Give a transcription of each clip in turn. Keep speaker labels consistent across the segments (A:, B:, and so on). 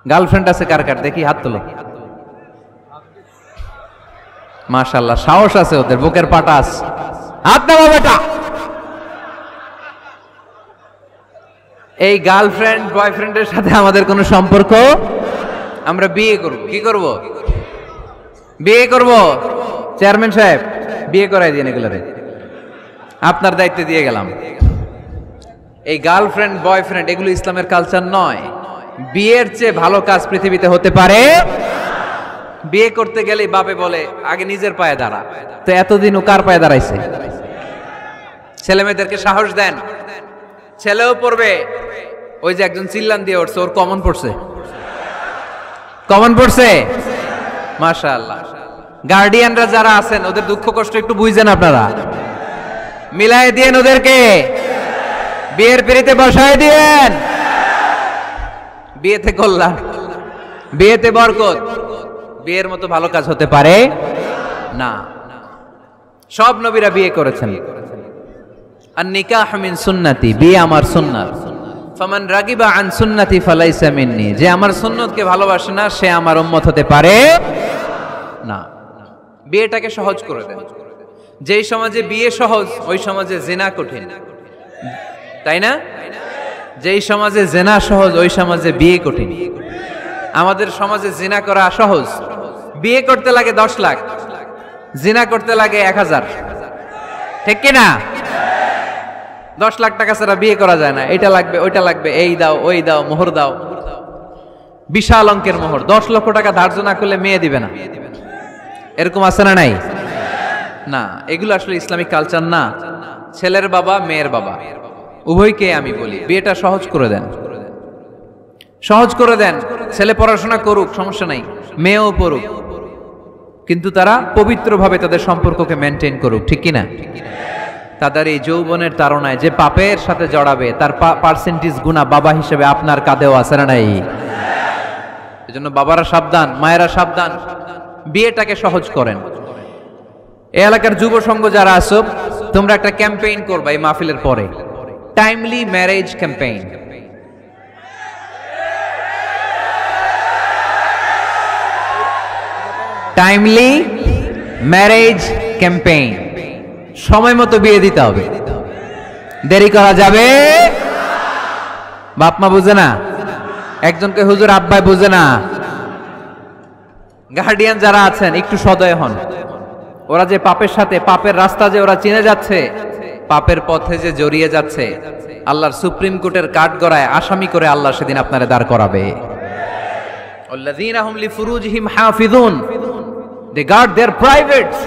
A: Girlfriend আছে কার কার দেখি হাত তোলো। মাশাআল্লাহ, সাহস আছে ওদের, বুকের পাটা আছে। হাত নাও বেটা। এই গার্লফ্রেন্ড বয়ফ্রেন্ডের সাথে আমাদের কোনো সম্পর্ক, আমরা বিয়ে করব। কি করব? বিয়ে করব। চেয়ারম্যান সাহেব বিয়ে করাই দিন এগুলোরে, আপনার দায়িত্বে দিয়ে গেলাম। এই গার্লফ্রেন্ড বয়ফ্রেন্ড এগুলো ইসলামের কালচার নয়। বিয়ের চেয়ে ভালো কাজ পৃথিবীতে হতে পারে। বিয়ে করতে গেলেই বাপে বলে আগে নিজের পায়ে দাঁড়া। তো এতদিন ও কার পায়ে দাঁড়াইছে? ছেলে মেয়েদেরকে সাহস দেন, ছেলেও পড়বে। ওই যে একজন চিল্লান দিয়ে উঠছে, ওর কমন পড়ছে, কমন পড়ছে। মাশাআল্লাহ। গার্ডিয়ানরা যারা আছেন ওদের দুঃখ কষ্ট একটু বুঝেন আপনারা, মিলাই দিয়েন ওদেরকে, বিয়ের পিড়িতে বসায় দিয়েন। বিয়েতে কল্যাণ, বিয়েতে বরকত। বিয়ের মতো ভালো কাজ হতে পারে না। সব নবীরা বিয়ে করেছেন। আর নিকাহ মিন সুন্নতি, বিয়ে আমার সুন্নাত। ফামান রাগিবা আন সুন্নতি ফালাইসা মিন্নি, যে আমার সুন্নতকে ভালোবাসে না সে আমার উম্মত হতে পারে না। বিয়েটাকে সহজ করে দেন। যেই সমাজে বিয়ে সহজ ওই সমাজে জিনা কঠিন, তাই না? যেই সমাজে জিনা সহজ ওই সমাজে বিয়ে কঠিন। আমাদের সমাজে জিনা করা সহজ, বিয়ে করতে লাগে 10 লাখ, জিনা করতে লাগে 1000। ঠিক কি না? 10 লাখ টাকা ছাড়া বিয়ে করা যায় না। এটা লাগবে, ওইটা লাগবে, এই দাও, ওই দাও, মোহর দাও, বিশাল অঙ্কের মোহর। 10 লক্ষ টাকা ধার্য না করলে মেয়ে দিবে না। এরকম আছে না নাই? না, এগুলো আসলে ইসলামিক কালচার না। ছেলের বাবা মেয়ের বাবা উভয়কে আমি বলি বিয়েটা সহজ করে দেন, সহজ করে দেন। ছেলে পড়াশোনা করুক, সমস্যা নাই, মেয়েও পড়ুক, কিন্তু তারা পবিত্রভাবে তাদের সম্পর্ককে মেনটেন করুক। ঠিক কিনা? তাদের এই যৌবনের তাড়নায় যে পাপের সাথে জড়াবে তার পার্সেন্টেজ গুণা বাবা হিসেবে আপনার কাঁধেও আছে না নাই? এজন্য বাবারা সাবধান, মায়েরা সাবধান, বিয়েটাকে সহজ করেন। এই এলাকার যুব সংঘ যারা আছো, তোমরা একটা ক্যাম্পেইন করবা এই মাহফিলের পরে, timely marriage campaign. Timely marriage campaign. সময় মতো বিয়ে দিতে হবে, দেরি করা যাবে। বাপ মা বুঝে না, একজনকে হুজুর আব্বাই বুঝে না। গার্ডিয়ান যারা আছেন একটু সদয় হন। ওরা যে পাপের সাথে, পাপের রাস্তা যে ওরা চিনে যাচ্ছে, পাপের পথে যে জড়িয়ে যাচ্ছে, আল্লাহর সুপ্রিম কোর্টের কাঠগড়ায় আসামি করে আল্লাহ সেদিন আপনারে দাঁড় করাবে। আল্লাযীনা হুম লিফুরুজিহিম হাফিজুন, they guard their privates.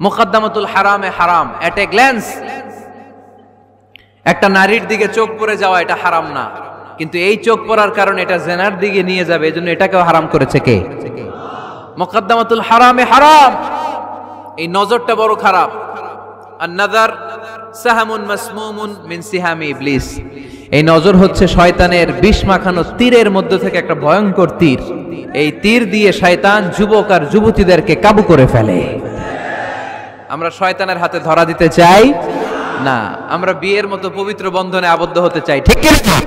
A: মুকদ্দমাতুল হারামে হারাম। এট এ গ্ল্যান্স একটা নারীর দিকে চোখ পড়ে যাওয়া এটা হারাম না, কিন্তু এই চোখ পড়ার কারণে এটা জেনার দিকে নিয়ে যাবে, এজন্য এটাকেও হারাম করেছে কে? মুকদ্দমাতুল হারামে হারাম। এই নজরটা বড় খারাপ। আর নাযার সাহামুন মাসমুমুন মিন সিহামি ইবলিস। এই নজর হচ্ছে শয়তানের বিষ মাখানো তীরের মধ্যে থেকে একটা ভয়ঙ্কর তীর। এই তীর দিয়ে শয়তান যুবক আর যুবতীদেরকে কাবু করে ফেলে। আমরা শয়তানের হাতে ধরা দিতে চাই না, আমরা বিয়ের মতো পবিত্র বন্ধনে আবদ্ধ হতে চাই। ঠিক কি না?